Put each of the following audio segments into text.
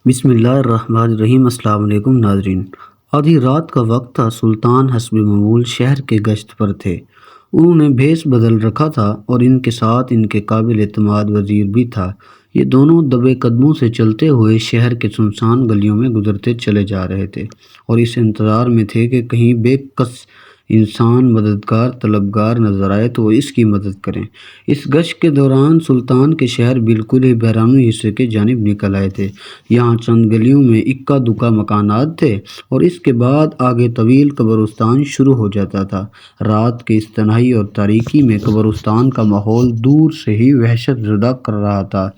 بسم اللہ الرحمن الرحیم۔ السلام علیکم ناظرین۔ آدھی رات کا وقت تھا۔ سلطان حسب معمول شہر کے گشت پر تھے۔ انہوں نے بھیس بدل رکھا تھا اور ان کے ساتھ ان کے قابل اعتماد وزیر بھی تھا۔ یہ دونوں دبے قدموں سے چلتے ہوئے شہر کے سنسان گلیوں میں گزرتے چلے جا رہے تھے اور اس انتظار میں تھے کہ کہیں بے کس انسان مددگار طلبگار نظر آئے تو وہ اس کی مدد کریں۔ اس گشت کے دوران سلطان کے شہر بالکل ہی بیرونی حصے کی جانب نکل آئے تھے۔ یہاں چند گلیوں میں اکا دکا مکانات تھے اور اس کے بعد آگے طویل قبرستان شروع ہو جاتا تھا۔ رات کے اس تنہائی اور تاریکی میں قبرستان کا ماحول دور سے ہی وحشت زدہ کر رہا تھا۔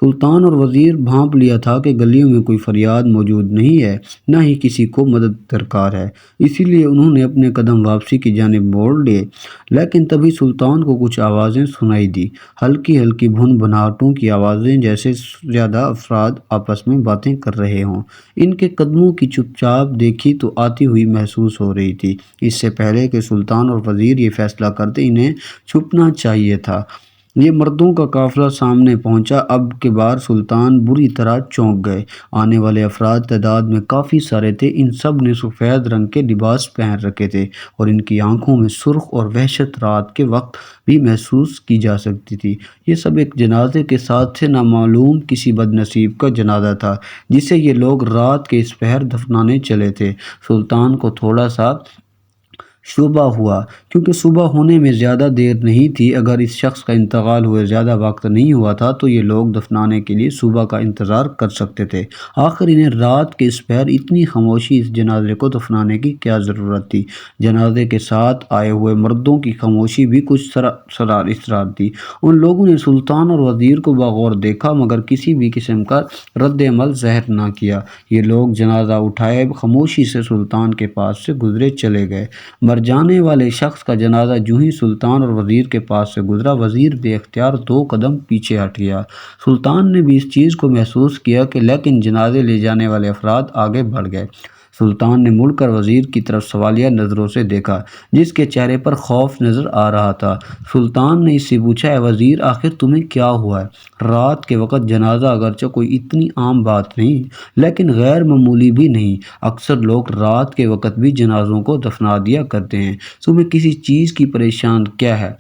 سلطان اور وزیر بھانپ لیا تھا کہ گلیوں میں کوئی فریاد موجود نہیں ہے، نہ ہی کسی کو مدد درکار ہے، اسی لیے انہوں نے اپنے قدم واپسی کی جانب موڑ لیے۔ لیکن تبھی سلطان کو کچھ آوازیں سنائی دی، ہلکی ہلکی بھن بھناٹوں کی آوازیں، جیسے زیادہ افراد آپس میں باتیں کر رہے ہوں۔ ان کے قدموں کی چپ چاپ دیکھی تو آتی ہوئی محسوس ہو رہی تھی۔ اس سے پہلے کہ سلطان اور وزیر یہ فیصلہ کرتے انہیں چھپنا چاہیے تھا۔ یہ مردوں کا قافلہ سامنے پہنچا۔ اب کے بار سلطان بری طرح چونک گئے۔ آنے والے افراد تعداد میں کافی سارے تھے۔ ان سب نے سفید رنگ کے لباس پہن رکھے تھے اور ان کی آنکھوں میں سرخ اور وحشت رات کے وقت بھی محسوس کی جا سکتی تھی۔ یہ سب ایک جنازے کے ساتھ تھے، نامعلوم کسی بد نصیب کا جنازہ تھا جسے یہ لوگ رات کے اس پہر دفنانے چلے تھے۔ سلطان کو تھوڑا سا شبہ ہوا، کیونکہ صبح ہونے میں زیادہ دیر نہیں تھی۔ اگر اس شخص کا انتقال ہوئے زیادہ وقت نہیں ہوا تھا تو یہ لوگ دفنانے کے لیے صبح کا انتظار کر سکتے تھے۔ آخر انہیں رات کے اس پہر اتنی خاموشی اس جنازے کو دفنانے کی کیا ضرورت تھی؟ جنازے کے ساتھ آئے ہوئے مردوں کی خاموشی بھی کچھ اسرار تھی۔ ان لوگوں نے سلطان اور وزیر کو بغور دیکھا مگر کسی بھی قسم کا رد عمل ظاہر نہ کیا۔ یہ لوگ جنازہ اٹھائے خاموشی سے سلطان کے پاس سے گزرے چلے گئے۔ مر جانے والے شخص کا جنازہ جوں ہی سلطان اور وزیر کے پاس سے گزرا، وزیر بے اختیار 2 قدم پیچھے ہٹ گیا۔ سلطان نے بھی اس چیز کو محسوس کیا کہ لیکن جنازے لے جانے والے افراد آگے بڑھ گئے۔ سلطان نے مڑ کر وزیر کی طرف سوالیہ نظروں سے دیکھا، جس کے چہرے پر خوف نظر آ رہا تھا۔ سلطان نے اس سے پوچھا، اے وزیر، آخر تمہیں کیا ہوا ہے؟ رات کے وقت جنازہ اگرچہ کوئی اتنی عام بات نہیں لیکن غیر معمولی بھی نہیں۔ اکثر لوگ رات کے وقت بھی جنازوں کو دفنا دیا کرتے ہیں۔ تمہیں کسی چیز کی پریشان کیا ہے؟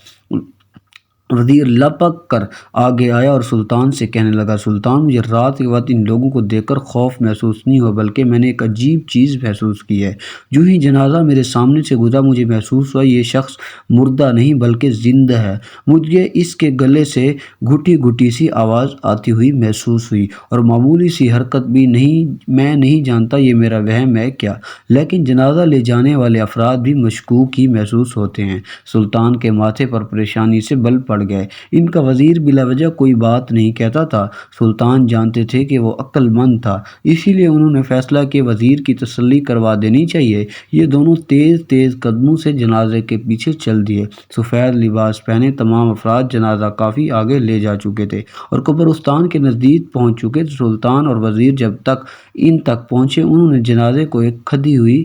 وزیر لپک کر آگے آیا اور سلطان سے کہنے لگا، سلطان، مجھے رات کے وقت ان لوگوں کو دیکھ کر خوف محسوس نہیں ہوا بلکہ میں نے ایک عجیب چیز محسوس کی ہے۔ جو ہی جنازہ میرے سامنے سے گزرا مجھے محسوس ہوا یہ شخص مردہ نہیں بلکہ زندہ ہے۔ مجھے اس کے گلے سے گھٹی گھٹی سی آواز آتی ہوئی محسوس ہوئی اور معمولی سی حرکت بھی نہیں۔ میں نہیں جانتا یہ میرا وہم ہے کیا، لیکن جنازہ لے جانے والے افراد بھی مشکوک ہی محسوس ہوتے ہیں۔ سلطان کے ماتھے پر پریشانی سے بل پڑ گئے۔ ان کا وزیر بلا وجہ کوئی بات نہیں کہتا تھا۔ سلطان جانتے تھے کہ وہ عقل مند تھا، اسی لیے انہوں نے فیصلہ کیا وزیر کی تسلی کروا دینی چاہیے۔ یہ دونوں تیز تیز قدموں سے جنازے کے پیچھے چل دیے۔ سفید لباس پہنے تمام افراد جنازہ کافی آگے لے جا چکے تھے اور قبرستان کے نزدیک پہنچ چکے تھے۔ سلطان اور وزیر جب تک ان تک پہنچے انہوں نے جنازے کو ایک کھدی ہوئی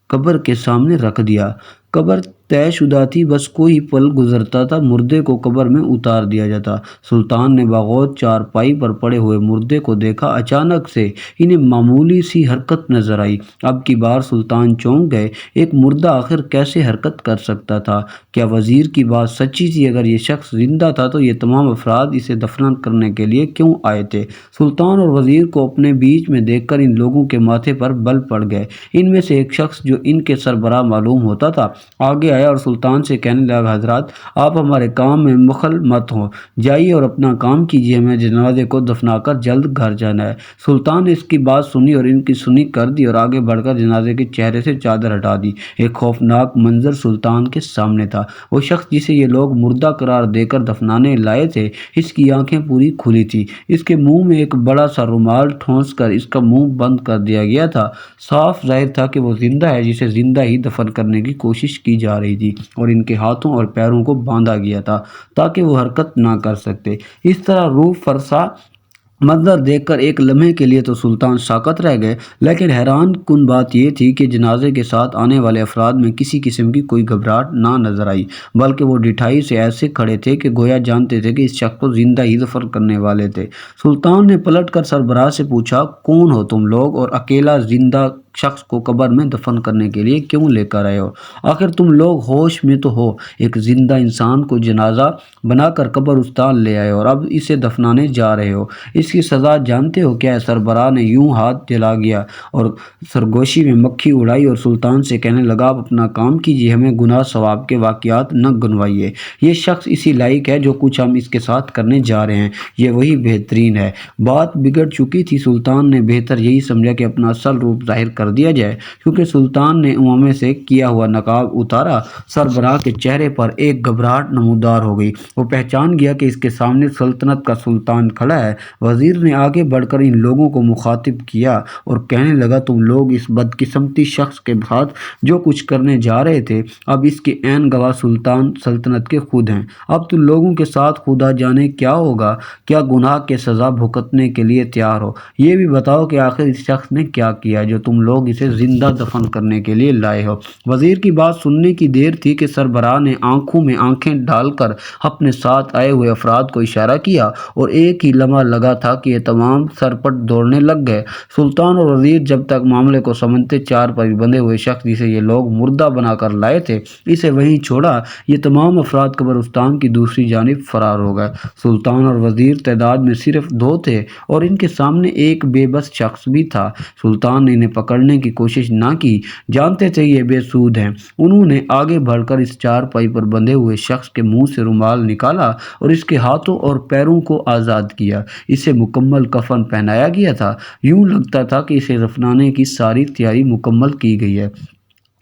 قبر کے سامنے رکھ دیا۔ قبر طے شدہ تھی، بس کوئی پل گزرتا تھا مردے کو قبر میں اتار دیا جاتا۔ سلطان نے بغور چارپائی پر پڑے ہوئے مردے کو دیکھا۔ اچانک سے انہیں معمولی سی حرکت نظر آئی۔ اب کی بار سلطان چونک گئے۔ ایک مردہ آخر کیسے حرکت کر سکتا تھا؟ کیا وزیر کی بات سچی تھی؟ اگر یہ شخص زندہ تھا تو یہ تمام افراد اسے دفن کرنے کے لیے کیوں آئے تھے؟ سلطان اور وزیر کو اپنے بیچ میں دیکھ کر ان لوگوں کے ماتھے پر بل پڑ گئے۔ ان میں سے ایک شخص جو ان کے سربراہ معلوم ہوتا تھا آگے آیا اور سلطان سے کہنے لگا، حضرات، آپ ہمارے کام میں مخل مت ہوں، جائیے اور اپنا کام کیجیے، ہمیں جنازے کو دفنا کر جلد گھر جانا ہے۔ سلطان نے اس کی بات سنی اور ان کی سنی کر دی اور آگے بڑھ کر جنازے کے چہرے سے چادر ہٹا دی۔ ایک خوفناک منظر سلطان کے سامنے تھا۔ وہ شخص جسے یہ لوگ مردہ قرار دے کر دفنانے لائے تھے، اس کی آنکھیں پوری کھلی تھی۔ اس کے منہ میں ایک بڑا سا رومال ٹھونس کر اس کا منہ بند کر دیا گیا تھا۔ صاف ظاہر تھا کہ وہ زندہ ہے، جسے زندہ ہی دفن کرنے کی کوشش کی جا رہی تھی، اور ان کے ہاتھوں اور پیروں کو باندھا گیا تھا تاکہ وہ حرکت نہ کر سکتے۔ اس طرح روح فرسا منظر دیکھ کر ایک لمحے کے لیے تو سلطان ساکت رہ گئے، لیکن حیران کن بات یہ تھی کہ جنازے کے ساتھ آنے والے افراد میں کسی قسم کی کوئی گھبراہٹ نہ نظر آئی، بلکہ وہ ڈٹھائی سے ایسے کھڑے تھے کہ گویا جانتے تھے کہ اس شخص کو زندہ ہی دفن کرنے والے تھے۔ سلطان نے پلٹ کر سربراہ سے پوچھا، کون ہو تم لوگ اور اکیلا زندہ شخص کو قبر میں دفن کرنے کے لیے کیوں لے کر آئے ہو؟ آخر تم لوگ ہوش میں تو ہو؟ ایک زندہ انسان کو جنازہ بنا کر قبرستان لے آئے اور اب اسے دفنانے جا رہے ہو، اس کی سزا جانتے ہو کیا ہے؟ سربراہ نے یوں ہاتھ جلا گیا اور سرگوشی میں مکھی اڑائی اور سلطان سے کہنے لگا، آپ اپنا کام کیجیے، ہمیں گناہ ثواب کے واقعات نہ گنوائیے۔ یہ شخص اسی لائق ہے، جو کچھ ہم اس کے ساتھ کرنے جا رہے ہیں یہ وہی بہترین ہے۔ بات بگڑ چکی تھی۔ سلطان نے بہتر یہی سمجھا کہ اپنا اصل روپ ظاہر کر دیا جائے۔ کیونکہ سلطان نے عمامے سے کیا ہوا نقاب اتارا، سربراہ کے چہرے پر ایک گھبراہٹ نمودار ہو گئی۔ وہ پہچان گیا کہ اس کے سامنے سلطنت کا سلطان کھڑا ہے۔ وزیر نے آگے بڑھ کر ان لوگوں کو مخاطب کیا اور کہنے لگا، تم لوگ اس بدقسمتی شخص کے ساتھ جو کچھ کرنے جا رہے تھے، اب اس کے عین گواہ سلطان سلطنت کے خود ہیں۔ اب تم لوگوں کے ساتھ خدا جانے کیا ہوگا، کیا گناہ کے سزا بھگتنے کے لیے تیار ہو؟ یہ بھی بتاؤ کہ آخر اس شخص نے کیا کیا جو تم لوگ اسے زندہ دفن کرنے کے لیے لائے ہو؟ وزیر کی بات سننے کی دیر تھی کہ سربراہ نے آنکھوں میں آنکھیں ڈال کر اپنے ساتھ آئے ہوئے افراد کو اشارہ کیا اور ایک ہی لمحہ لگا تھا کہ یہ تمام سرپٹ دوڑنے لگ گئے۔ سلطان اور وزیر جب تک معاملے کو سمجھتے، چار پر بندھے ہوئے شخص جسے یہ لوگ مردہ بنا کر لائے تھے اسے وہیں چھوڑا۔ یہ تمام افراد قبرستان کی دوسری جانب فرار ہو گئے۔ سلطان اور وزیر تعداد میں صرف دو تھے اور ان کے سامنے ایک بے بس شخص بھی تھا۔ سلطان نے انہیں پکڑنے کی کوشش نہ کی، جانتے تھے یہ بے سود ہیں۔ انہوں نے آگے بڑھ کر اس چارپائی پر بندھے ہوئے شخص کے منہ سے رومال نکالا اور اس کے ہاتھوں اور پیروں کو آزاد کیا۔ اسے مکمل کفن پہنایا گیا تھا، یوں لگتا تھا کہ اسے دفنانے کی ساری تیاری مکمل کی گئی ہے۔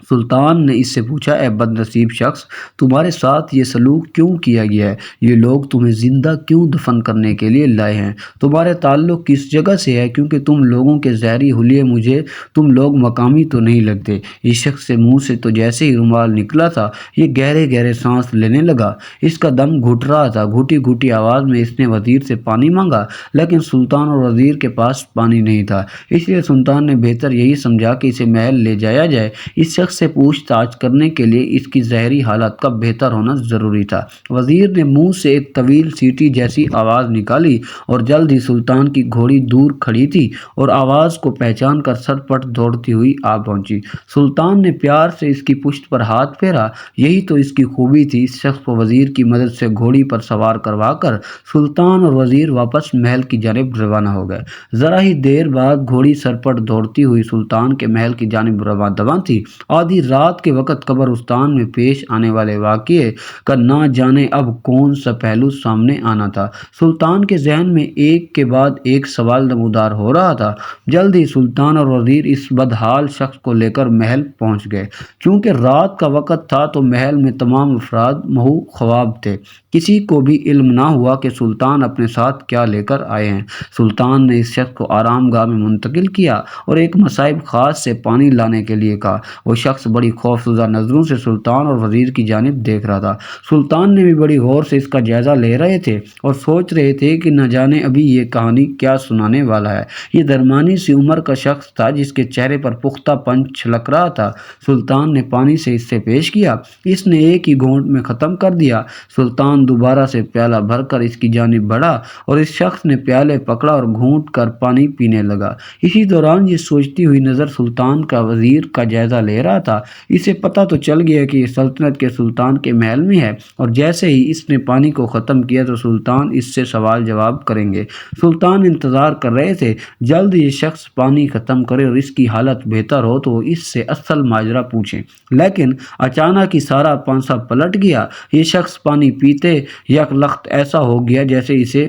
سلطان نے اس سے پوچھا، اے بد نصیب شخص، تمہارے ساتھ یہ سلوک کیوں کیا گیا ہے؟ یہ لوگ تمہیں زندہ کیوں دفن کرنے کے لیے لائے ہیں؟ تمہارے تعلق کس جگہ سے ہے؟ کیونکہ تم لوگوں کے زہری حلیے مجھے تم لوگ مقامی تو نہیں لگتے۔ اس شخص سے منہ سے تو جیسے ہی رومال نکلا تھا یہ گہرے گہرے سانس لینے لگا، اس کا دم گھٹ رہا تھا۔ گھٹی گھٹی آواز میں اس نے وزیر سے پانی مانگا، لیکن سلطان اور وزیر کے پاس پانی نہیں تھا، اس لیے سلطان نے بہتر یہی سمجھا کہ اسے محل لے جایا جائے۔ اس شخص سے پوچھ تاچھ کرنے کے لیے اس کی ظاہری حالت کا بہتر ہونا ضروری تھا۔ وزیر نے منہ سے ایک طویل سیٹی جیسی آواز نکالی اور جلد ہی سلطان کی گھوڑی دور کھڑی تھی اور آواز کو پہچان کر سرپٹ دوڑتی ہوئی آ پہنچی۔ سلطان نے پیار سے اس کی پشت پر ہاتھ پھیرا، یہی تو اس کی خوبی تھی۔ اس شخص کو وزیر کی مدد سے گھوڑی پر سوار کروا کر سلطان اور وزیر واپس محل کی جانب روانہ ہو گئے۔ ذرا ہی دیر بعد گھوڑی سرپٹ دوڑتی ہوئی سلطان کے محل کی جانب رواں تھی۔ آدھی رات کے وقت قبرستان میں پیش آنے والے واقعے کا نہ جانے اب کون سا پہلو سامنے آنا تھا۔ سلطان کے ذہن میں ایک کے بعد ایک سوال نمودار ہو رہا تھا۔ جلد ہی سلطان اور وزیر اس بدحال شخص کو لے کر محل پہنچ گئے۔ چونکہ رات کا وقت تھا تو محل میں تمام افراد محو خواب تھے، کسی کو بھی علم نہ ہوا کہ سلطان اپنے ساتھ کیا لے کر آئے ہیں۔ سلطان نے اس شخص کو آرام گاہ میں منتقل کیا اور ایک مصائب خاص سے پانی لانے کے لیے کہا۔ وہ شخص بڑی خوفزدہ نظروں سے سلطان اور وزیر کی جانب دیکھ رہا تھا۔ سلطان نے بھی بڑی غور سے اس کا جائزہ لے رہے تھے اور سوچ رہے تھے کہ نہ جانے ابھی یہ کہانی کیا سنانے والا ہے۔ یہ درمیانی سی عمر کا شخص تھا جس کے چہرے پر پختہ پن چھلک رہا تھا۔ سلطان نے پانی سے اس سے پیش کیا، اس نے ایک ہی گھونٹ میں ختم کر دیا۔ سلطان دوبارہ سے پیالہ بھر کر اس کی جانب بڑھا اور اس شخص نے پیالے پکڑا اور گھونٹ کر پانی پینے لگا۔ اسی دوران یہ سوچتی ہوئی نظر سلطان کا وزیر کا جائزہ لے رہا تھا۔ اسے پتہ تو چل گیا کہ یہ سلطنت کے سلطان کے محل میں ہے اور جیسے ہی اس نے پانی کو ختم کیا تو سلطان اس سے سوال جواب کریں گے۔ سلطان انتظار کر رہے تھے جلد یہ شخص پانی ختم کرے اور اس کی حالت بہتر ہو تو وہ اس سے اصل ماجرا پوچھیں۔ لیکن اچانک ہی سارا پانسا پلٹ گیا۔ یہ شخص پانی پیتے یک لخت ایسا ہو گیا جیسے اسے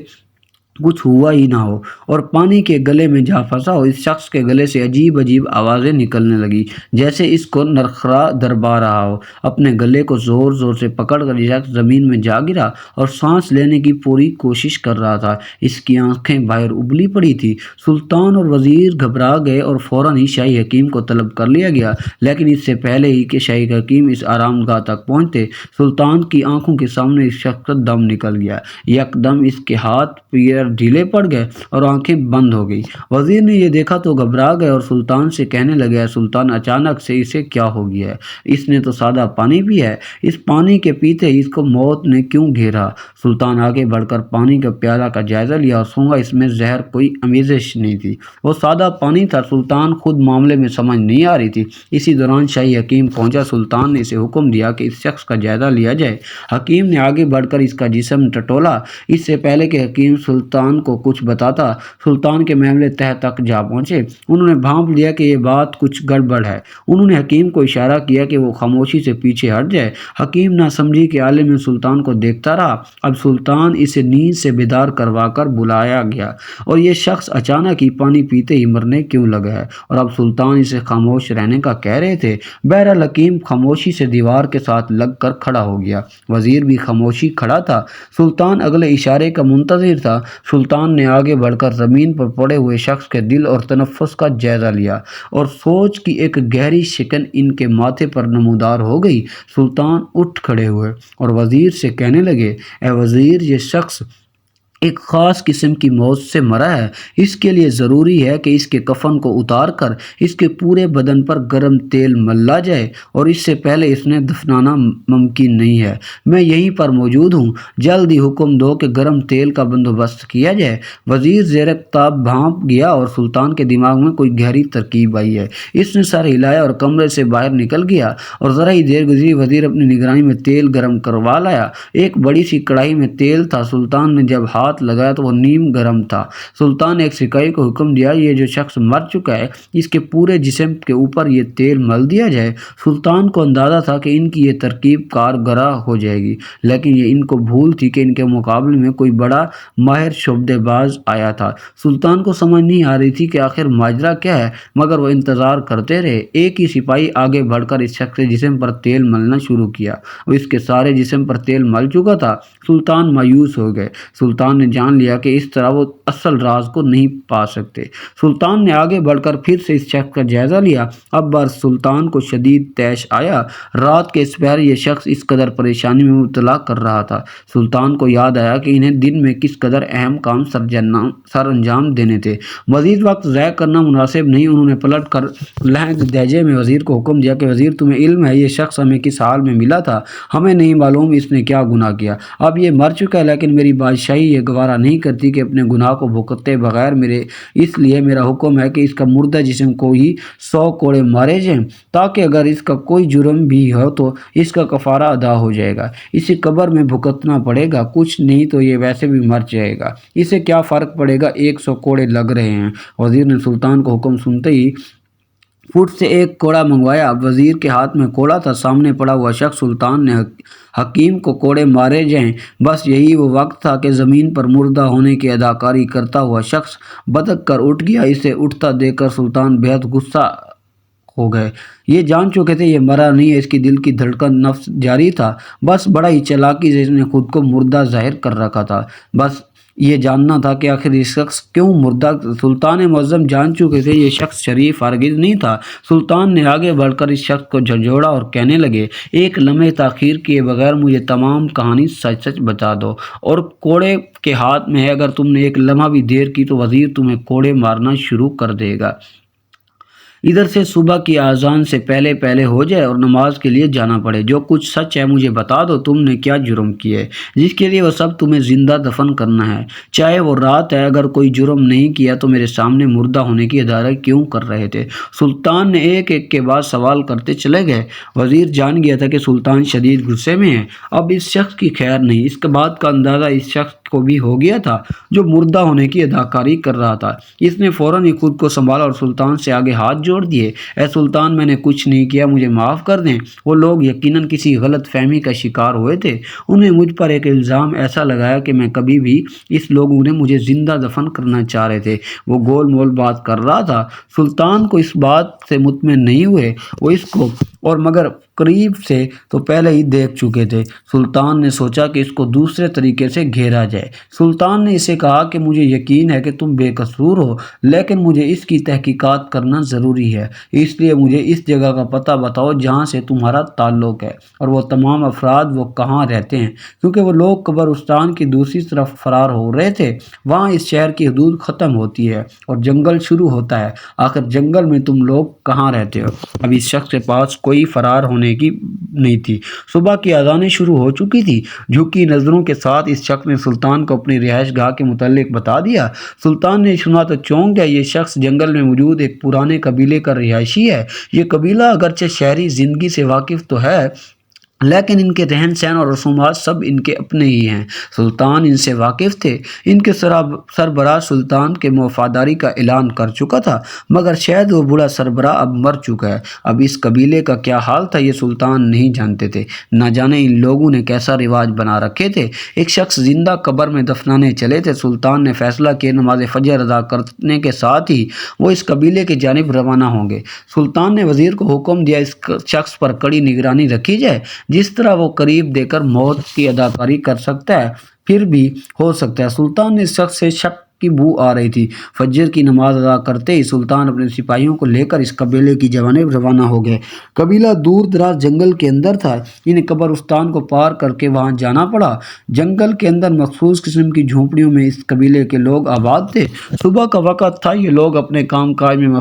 کچھ ہوا ہی نہ ہو اور پانی کے گلے میں جا پھنسا ہو۔ اس شخص کے گلے سے عجیب عجیب آوازیں نکلنے لگی جیسے اس کو نرخرا دربا رہا ہو۔ اپنے گلے کو زور زور سے پکڑ کر یہ شخص زمین میں جا گرا اور سانس لینے کی پوری کوشش کر رہا تھا۔ اس کی آنکھیں باہر ابلی پڑی تھی۔ سلطان اور وزیر گھبرا گئے اور فوراً ہی شاہی حکیم کو طلب کر لیا گیا، لیکن اس سے پہلے ہی کہ شاہی حکیم اس آرام گاہ تک پہنچتے سلطان کی آنکھوں کے سامنے اس شخص کا دم نکل گیا۔ یکدم اس کے ہاتھ پیر پیر ڈھیلے پڑ گئے اور آنکھیں بند ہو گئی۔ وزیر نے یہ دیکھا تو گھبرا گئے اور سلطان سے کہنے لگے، اے سلطان، اچانک سے اسے کیا ہو گیا ہے؟ اس نے تو سادہ پانی پیا ہے، اس پانی کے پیتے اس کو موت نے کیوں گھیرا؟ سلطان آگے بڑھ کر پانی کا پیالہ کا جائزہ لیا اور سونگا، اس میں زہر کوئی آمیزش نہیں تھی، وہ سادہ پانی تھا۔ سلطان خود معاملے میں سمجھ نہیں آ رہی تھی۔ اسی دوران شاہی حکیم پہنچا۔ سلطان نے اسے حکم دیا کہ اس شخص کا جائزہ لیا جائے۔ حکیم نے آگے بڑھ کر اس کا جسم ٹٹولا۔ اس سے پہلے کہ حکیم سلطان کو کچھ بتاتا، سلطان کے معاملے تہہ تک جا پہنچے۔ انہوں نے بھانپ لیا کہ یہ بات کچھ گڑبڑ ہے۔ انہوں نے حکیم کو اشارہ کیا کہ وہ خاموشی سے پیچھے ہٹ جائے۔ حکیم نہ سمجھی کہ عالم سلطان کو دیکھتا رہا۔ اب سلطان اسے نیند سے بیدار کروا کر بلایا گیا اور یہ شخص اچانک ہی پانی پیتے ہی مرنے کیوں لگا ہے، اور اب سلطان اسے خاموش رہنے کا کہہ رہے تھے۔ بہرحال حکیم خاموشی سے دیوار کے ساتھ لگ کر کھڑا ہو گیا۔ وزیر بھی خاموشی کھڑا تھا۔ سلطان اگلے اشارے کا منتظر تھا۔ سلطان نے آگے بڑھ کر زمین پر پڑے ہوئے شخص کے دل اور تنفس کا جائزہ لیا اور سوچ کی ایک گہری شکن ان کے ماتھے پر نمودار ہو گئی۔ سلطان اٹھ کھڑے ہوئے اور وزیر سے کہنے لگے، اے وزیر، یہ شخص ایک خاص قسم کی موت سے مرا ہے۔ اس کے لیے ضروری ہے کہ اس کے کفن کو اتار کر اس کے پورے بدن پر گرم تیل ملا جائے، اور اس سے پہلے اس نے دفنانا ممکن نہیں ہے۔ میں یہیں پر موجود ہوں، جلد ہی حکم دو کہ گرم تیل کا بندوبست کیا جائے۔ وزیر زیر تاب بھانپ گیا اور سلطان کے دماغ میں کوئی گہری ترکیب آئی ہے۔ اس نے سر ہلایا اور کمرے سے باہر نکل گیا، اور ذرا ہی دیر گزری وزیر اپنی نگرانی میں تیل گرم کروا لایا۔ ایک بڑی سی کڑاہی میں تیل تھا۔ سلطان نے جب ہاتھ لگایا تو وہ نیم گرم تھا۔ سلطان نے ایک سپاہی کو حکم دیا، یہ جو شخص مر چکا ہے اس کے پورے جسم کے اوپر یہ تیل مل دیا جائے۔ سلطان کو اندازہ تھا کہ ان کی یہ ترکیب کارگر ہو جائے گی، لیکن یہ ان کو بھول تھی کہ ان کے مقابلے میں کوئی بڑا ماہر شعبدے باز آیا تھا۔ سلطان کو سمجھ نہیں آ رہی تھی کہ آخر ماجرا کیا ہے، مگر وہ انتظار کرتے رہے۔ ایک ہی سپاہی آگے بڑھ کر اس شخص کے جسم پر تیل ملنا شروع کیا اور اس کے سارے جسم پر تیل مل چکا تھا۔ سلطان مایوس ہو گئے۔ سلطان نے جان لیا کہ اس طرح وہ اصل راز کو نہیں پا سکتے۔ سلطان نے آگے بڑھ کر پھر سے اس شخص کا جائزہ لیا۔ اب بار سلطان کو شدید طیش آیا۔ رات کے اس پہر یہ شخص اس قدر پریشانی میں مبتلا کر رہا تھا۔ سلطان کو یاد آیا کہ انہیں دن میں کس قدر اہم کام سر انجام دینے تھے۔ مزید وقت ضائع کرنا مناسب نہیں۔ انہوں نے پلٹ کر لہنگ لہجے میں وزیر کو حکم دیا کہ وزیر، تمہیں علم ہے یہ شخص ہمیں کس حال میں ملا تھا؟ ہمیں نہیں معلوم اس نے کیا گناہ کیا۔ اب یہ مر چکا ہے، لیکن میری بادشاہی یہ گوارا نہیں کرتی کہ اپنے گناہ کو بھگتے بغیر اس لیے میرا حکم ہے کہ اس کا مردہ جسم کو ہی 100 کوڑے مارے جائیں، تاکہ اگر اس کا کوئی جرم بھی ہو تو اس کا کفارہ ادا ہو جائے گا۔ اسے قبر میں بھگتنا پڑے گا، کچھ نہیں تو یہ ویسے بھی مر جائے گا، اسے کیا فرق پڑے گا، 100 کوڑے لگ رہے ہیں۔ وزیر نے سلطان کو حکم سنتے ہی فٹ سے ایک کوڑا منگوایا۔ اب وزیر کے ہاتھ میں کوڑا تھا، سامنے پڑا ہوا شخص۔ سلطان نے حکیم کو کوڑے مارے جائیں۔ بس یہی وہ وقت تھا کہ زمین پر مردہ ہونے کی اداکاری کرتا ہوا شخص بدک کر اٹھ گیا۔ اسے اٹھتا دیکھ کر سلطان بہت غصہ ہو گئے۔ یہ جان چکے تھے یہ مرا نہیں ہے، اس کی دل کی دھڑکن نفس جاری تھا۔ بس بڑا ہی چالاکی سے اس نے خود کو مردہ ظاہر کر رکھا تھا۔ بس یہ جاننا تھا کہ آخر یہ شخص کیوں مردہ۔ سلطان معظم جان چکے تھے یہ شخص شریف ہرگز نہیں تھا۔ سلطان نے آگے بڑھ کر اس شخص کو جھنجھوڑا اور کہنے لگے، ایک لمحے تاخیر کیے بغیر مجھے تمام کہانی سچ سچ بتا دو، اور کوڑے کے ہاتھ میں ہے، اگر تم نے ایک لمحہ بھی دیر کی تو وزیر تمہیں کوڑے مارنا شروع کر دے گا۔ ادھر سے صبح کی اذان سے پہلے ہو جائے اور نماز کے لیے جانا پڑے۔ جو کچھ سچ ہے مجھے بتا دو، تم نے کیا جرم کیا ہے جس کے لیے وہ سب تمہیں زندہ دفن کرنا ہے؟ چاہے وہ رات ہے، اگر کوئی جرم نہیں کیا تو میرے سامنے مردہ ہونے کی اداکاری کیوں کر رہے تھے؟ سلطان نے ایک ایک کے بعد سوال کرتے چلے گئے۔ وزیر جان گیا تھا کہ سلطان شدید غصے میں ہے، اب اس شخص کی خیر نہیں۔ اس کے بعد کا اندازہ اس شخص کو بھی ہو گیا تھا جو مردہ ہونے کی اداکاری کر رہا تھا۔ اس نے فوراً ہی خود کو سنبھالا اور سلطان سے آگے ہاتھ جوڑ دیے، اے سلطان، میں نے کچھ نہیں کیا، مجھے معاف کر دیں۔ وہ لوگ یقیناً کسی غلط فہمی کا شکار ہوئے تھے، انہیں مجھ پر ایک الزام ایسا لگایا کہ میں کبھی بھی اس لوگوں نے مجھے زندہ دفن کرنا چاہ رہے تھے۔ وہ گول مول بات کر رہا تھا۔ سلطان کو اس بات سے مطمئن نہیں ہوئے، وہ اس کو اور مگر قریب سے تو پہلے ہی دیکھ چکے تھے۔ سلطان نے سوچا کہ اس کو دوسرے طریقے سے گھیرا جائے۔ ہے۔ سلطان نے اسے کہا کہ مجھے یقین ہے کہ تم بے قصور ہو، لیکن مجھے اس کی تحقیقات کرنا ضروری ہے، اس لیے مجھے اس جگہ کا پتہ بتاؤ جہاں سے تمہارا تعلق ہے، اور وہ تمام افراد وہ کہاں رہتے ہیں، کیونکہ وہ لوگ قبرستان کی دوسری طرف فرار ہو رہے تھے۔ وہاں اس شہر کی حدود ختم ہوتی ہے اور جنگل شروع ہوتا ہے، آخر جنگل میں تم لوگ کہاں رہتے ہو؟ اب اس شخص کے پاس کوئی فرار ہونے کی نہیں تھی۔ صبح کی اذانیں شروع ہو چکی تھی۔ جھکی نظروں کے ساتھ اس شخص نے سلطان کو اپنی رہائش گاہ کے متعلق بتا دیا۔ سلطان نے سنا تو چونک گیا۔ یہ شخص جنگل میں موجود ایک پرانے قبیلے کا رہائشی ہے۔ یہ قبیلہ اگرچہ شہری زندگی سے واقف تو ہے، لیکن ان کے رہن سہن اور رسومات سب ان کے اپنے ہی ہیں۔ سلطان ان سے واقف تھے۔ ان کے سربراہ سلطان کے وفاداری کا اعلان کر چکا تھا، مگر شاید وہ بڑا سربراہ اب مر چکا ہے۔ اب اس قبیلے کا کیا حال تھا یہ سلطان نہیں جانتے تھے۔ نہ جانے ان لوگوں نے کیسا رواج بنا رکھے تھے۔ ایک شخص زندہ قبر میں دفنانے چلے تھے۔ سلطان نے فیصلہ کیا نماز فجر ادا کرنے کے ساتھ ہی وہ اس قبیلے کی جانب روانہ ہوں گے۔ سلطان نے وزیر کو حکم دیا اس شخص پر کڑی نگرانی رکھی جائے۔ جس طرح وہ قریب دے کر موت کی اداکاری کر سکتا ہے، پھر بھی ہو سکتا ہے۔ سلطان نے اس شخص سے شک کی بو آ رہی تھی۔ فجر کی نماز ادا کرتے ہی سلطان اپنے سپاہیوں کو لے کر اس قبیلے کی جانب روانہ ہو گئے۔ قبیلہ دور دراز جنگل کے اندر تھا۔ انہیں قبرستان کو پار کر کے وہاں جانا پڑا۔ جنگل کے اندر مخصوص قسم کی جھونپڑیوں میں اس قبیلے کے لوگ آباد تھے۔ صبح کا وقت تھا۔ یہ لوگ اپنے کام کاج میں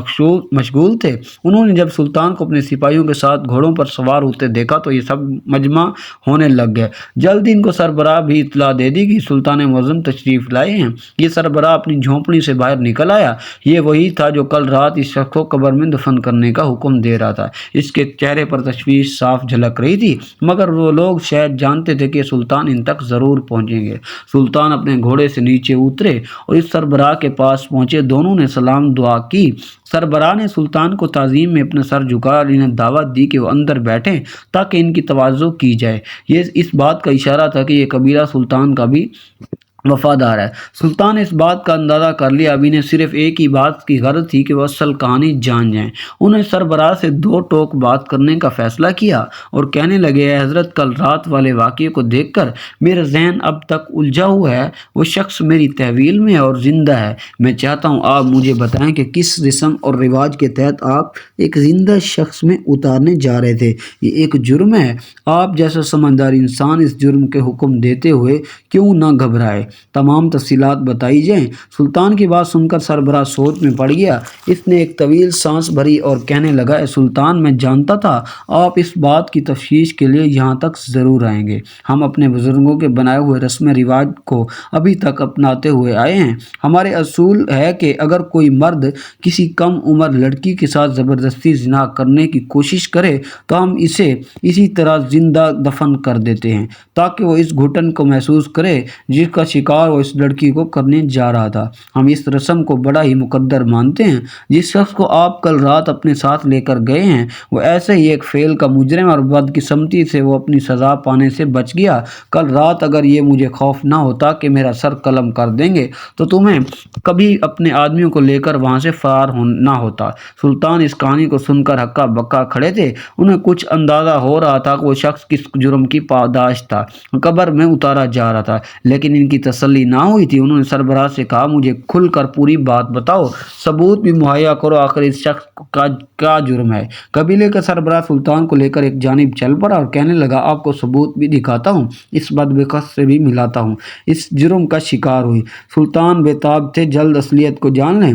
مشغول تھے۔ انہوں نے جب سلطان کو اپنے سپاہیوں کے ساتھ گھوڑوں پر سوار ہوتے دیکھا تو یہ سب مجمع ہونے لگ گئے۔ جلد ہی ان کو سربراہ بھی اطلاع دے دی کہ سلطان معظم تشریف لائے ہیں۔ یہ سربراہ اپنی جھونپڑی سے باہر نکل آیا۔ یہ وہی تھا جو کل رات اس شخص کو قبر میں دفن کرنے کا حکم دے رہا تھا۔ اس کے چہرے پر تشویش صاف جھلک رہی تھی، مگر وہ لوگ شاید جانتے تھے کہ سلطان ان تک ضرور پہنچیں گے۔ سلطان اپنے گھوڑے سے نیچے اترے اور اس سربراہ کے پاس پہنچے۔ دونوں نے سلام دعا کی۔ سربراہ نے سلطان کو تعظیم میں اپنا سر جھکا اور انہیں دعوت دی کہ وہ اندر بیٹھیں تاکہ ان کی تواضع کی جائے۔ یہ اس بات کا اشارہ تھا کہ یہ قبیلہ سلطان کا بھی وفادار ہے۔ سلطان نے اس بات کا اندازہ کر لیا۔ اب انہیں صرف ایک ہی بات کی غرض تھی کہ وہ اصل کہانی جان جائیں۔ انہوں نے سربراہ سے دو ٹوک بات کرنے کا فیصلہ کیا اور کہنے لگے، اے حضرت، کل رات والے واقعے کو دیکھ کر میرا ذہن اب تک الجھا ہوا ہے۔ وہ شخص میری تحویل میں ہے اور زندہ ہے۔ میں چاہتا ہوں آپ مجھے بتائیں کہ کس رسم اور رواج کے تحت آپ ایک زندہ شخص میں اتارنے جا رہے تھے۔ یہ ایک جرم ہے۔ آپ جیسا سمجھدار انسان اس جرم کے حکم دیتے ہوئے کیوں نہ گھبرائے؟ تمام تفصیلات بتائی جائیں۔ سلطان کی بات سن کر سربراہ سوچ میں پڑ گیا۔ اس نے ایک طویل سانس بھری اور کہنے لگا، اے سلطان، میں جانتا تھا آپ اس بات کی تفتیش کے لیے یہاں تک ضرور آئیں گے۔ ہم اپنے بزرگوں کے بنائے ہوئے رسم رواج کو ابھی تک اپناتے ہوئے آئے ہیں۔ ہمارے اصول ہے کہ اگر کوئی مرد کسی کم عمر لڑکی کے ساتھ زبردستی زنا کرنے کی کوشش کرے تو ہم اسے اسی طرح زندہ دفن کر دیتے ہیں تاکہ وہ اس گھٹن کو محسوس کرے جس کا شکار وہ اس لڑکی کو کرنے جا رہا تھا۔ ہم اس رسم کو بڑا ہی مقدر مانتے ہیں۔ جس شخص کو آپ کل رات اپنے ساتھ لے کر گئے ہیں وہ ایسے ہی ایک فعل کا مجرم اور بدقسمتی سے وہ اپنی سزا پانے سے بچ گیا۔ کل رات اگر یہ مجھے خوف نہ ہوتا کہ میرا سر قلم کر دیں گے تو تمہیں کبھی اپنے آدمیوں کو لے کر وہاں سے فرار نہ ہوتا۔ سلطان اس کہانی کو سن کر ہکا بکا کھڑے تھے۔ انہیں کچھ اندازہ ہو رہا تھا کہ وہ شخص کس جرم کی پاداش تھا، قبر میں اتارا جا رہا تھا، لیکن ان کی تسلی نہ ہوئی تھی۔ انہوں نے سربراہ سے کہا، مجھے کھل کر پوری بات بتاؤ، ثبوت بھی مہیا کرو، آخر اس شخص کا کیا جرم ہے؟ قبیلے کا سربراہ سلطان کو لے کر ایک جانب چل پڑا اور کہنے لگا، آپ کو ثبوت بھی دکھاتا ہوں، اس بدبخت سے بھی ملاتا ہوں، اس جرم کا شکار ہوئی۔ سلطان بےتاب تھے، جلد اصلیت کو جان لیں۔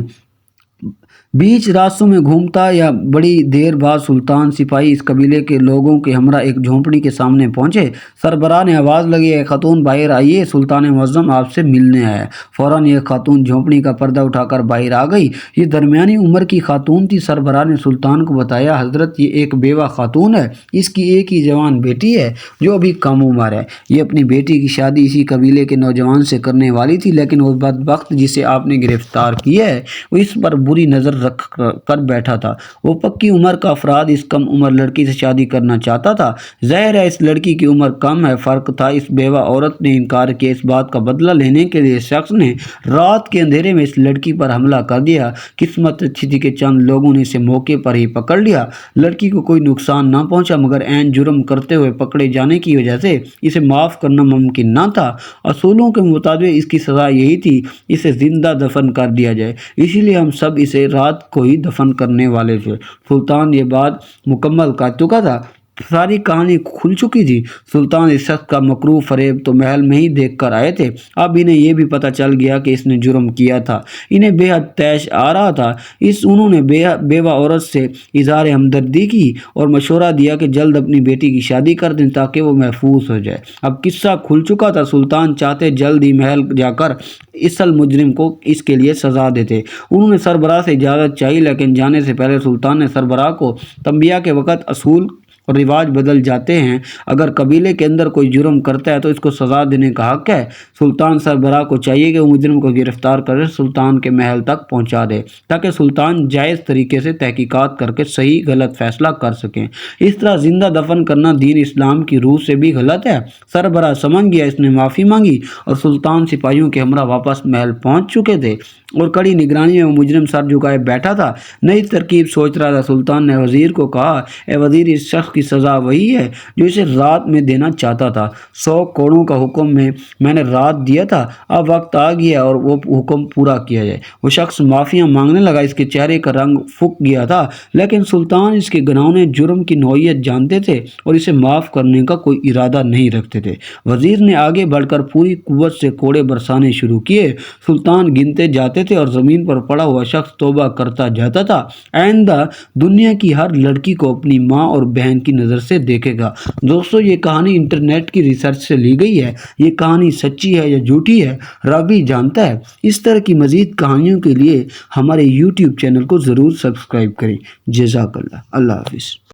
بیچ راستوں میں گھومتا یا بڑی دیر بعد سلطان سپاہی اس قبیلے کے لوگوں کے ہمراہ ایک جھونپڑی کے سامنے پہنچے۔ سربراہ نے آواز لگی، اے خاتون باہر آئیے، سلطان معظم آپ سے ملنے آیا ہے۔ فوراً یہ خاتون جھونپڑی کا پردہ اٹھا کر باہر آ گئی۔ یہ درمیانی عمر کی خاتون تھی۔ سربراہ نے سلطان کو بتایا، حضرت، یہ ایک بیوہ خاتون ہے، اس کی ایک ہی جوان بیٹی ہے جو ابھی کم عمر ہے۔ یہ اپنی بیٹی کی شادی اسی قبیلے کے نوجوان سے کرنے والی تھی، لیکن وہ بدبخت جسے آپ نے گرفتار کیا ہے وہ اس پر بری نظر نظر رکھ کر بیٹھا تھا۔ وہ پکی عمر کا افراد اس کم عمر لڑکی سے شادی کرنا چاہتا تھا۔ ظاہر ہے اس لڑکی کی عمر کم ہے، فرق تھا۔ اس بیوہ عورت نے انکار کیا۔ اس بات کا بدلہ لینے کے لیے شخص نے رات کے اندھیرے میں اس لڑکی پر حملہ کر دیا۔ قسمت اچھی تھی کہ چند لوگوں نے اسے موقع پر ہی پکڑ لیا۔ لڑکی کو کوئی نقصان نہ پہنچا، مگر عین جرم کرتے ہوئے پکڑے جانے کی وجہ سے اسے معاف کرنا ممکن نہ تھا۔ اصولوں کے مطابق اس کی سزا یہی تھی، اسے زندہ دفن کر دیا جائے، اسی لیے ہم سب اسے رات کو ہی دفن کرنے والے تھے۔ سلطان یہ بات مکمل کر چکا تھا، ساری کہانی کھل چکی تھی۔ سلطان اس شخص کا مکروہ فریب تو محل میں ہی دیکھ کر آئے تھے، اب انہیں یہ بھی پتہ چل گیا کہ اس نے جرم کیا تھا۔ انہیں بے حد طیش آ رہا تھا۔ انہوں نے بیوہ عورت سے اظہار ہمدردی کی اور مشورہ دیا کہ جلد اپنی بیٹی کی شادی کر دیں تاکہ وہ محفوظ ہو جائے۔ اب قصہ کھل چکا تھا۔ سلطان چاہتے جلد ہی محل جا کر اصل مجرم کو اس کے لیے سزا دیتے۔ انہوں نے سربراہ سے اجازت چاہی، لیکن جانے سے پہلے سلطان نے سربراہ کو تنبیہ کے وقت اصول اور رواج بدل جاتے ہیں، اگر قبیلے کے اندر کوئی جرم کرتا ہے تو اس کو سزا دینے کا حق ہے۔ سلطان سربراہ کو چاہیے کہ وہ مجرم کو گرفتار کر سلطان کے محل تک پہنچا دے تاکہ سلطان جائز طریقے سے تحقیقات کر کے صحیح غلط فیصلہ کر سکیں۔ اس طرح زندہ دفن کرنا دین اسلام کی روح سے بھی غلط ہے۔ سربراہ سمجھ گیا، اس نے معافی مانگی اور سلطان سپاہیوں کے ہمراہ واپس محل پہنچ چکے تھے اور کڑی نگرانی میں وہ مجرم سر جھکائے بیٹھا تھا، نئی ترکیب سوچ رہا تھا۔ سلطان نے وزیر کو کہا، اے وزیر، اس شخص کی سزا وہی ہے جو اسے رات میں دینا چاہتا تھا۔ 100 کوڑوں کا حکم میں نے رات دیا تھا، اب وقت آ گیا اور وہ حکم پورا کیا جائے۔ وہ شخص معافیاں مانگنے لگا، اس کے چہرے کا رنگ پھک گیا تھا، لیکن سلطان اس کے گناہوں جرم کی نوعیت جانتے تھے اور اسے معاف کرنے کا کوئی ارادہ نہیں رکھتے تھے۔ وزیر نے آگے بڑھ کر پوری قوت سے کوڑے برسانے شروع کیے۔ سلطان گنتے جاتے تھے اور زمین پر پڑا ہوا شخص توبہ کرتا جاتا تھا۔ آئندہ دنیا کی ہر لڑکی کو اپنی ماں اور بہن کی نظر سے دیکھے گا۔ دوستو، یہ کہانی انٹرنیٹ کی ریسرچ سے لی گئی ہے۔ یہ کہانی سچی ہے یا جھوٹی ہے رب ہی جانتا ہے۔ اس طرح کی مزید کہانیوں کے لیے ہمارے YouTube چینل کو ضرور سبسکرائب کریں۔ جزاک اللہ۔ اللہ حافظ۔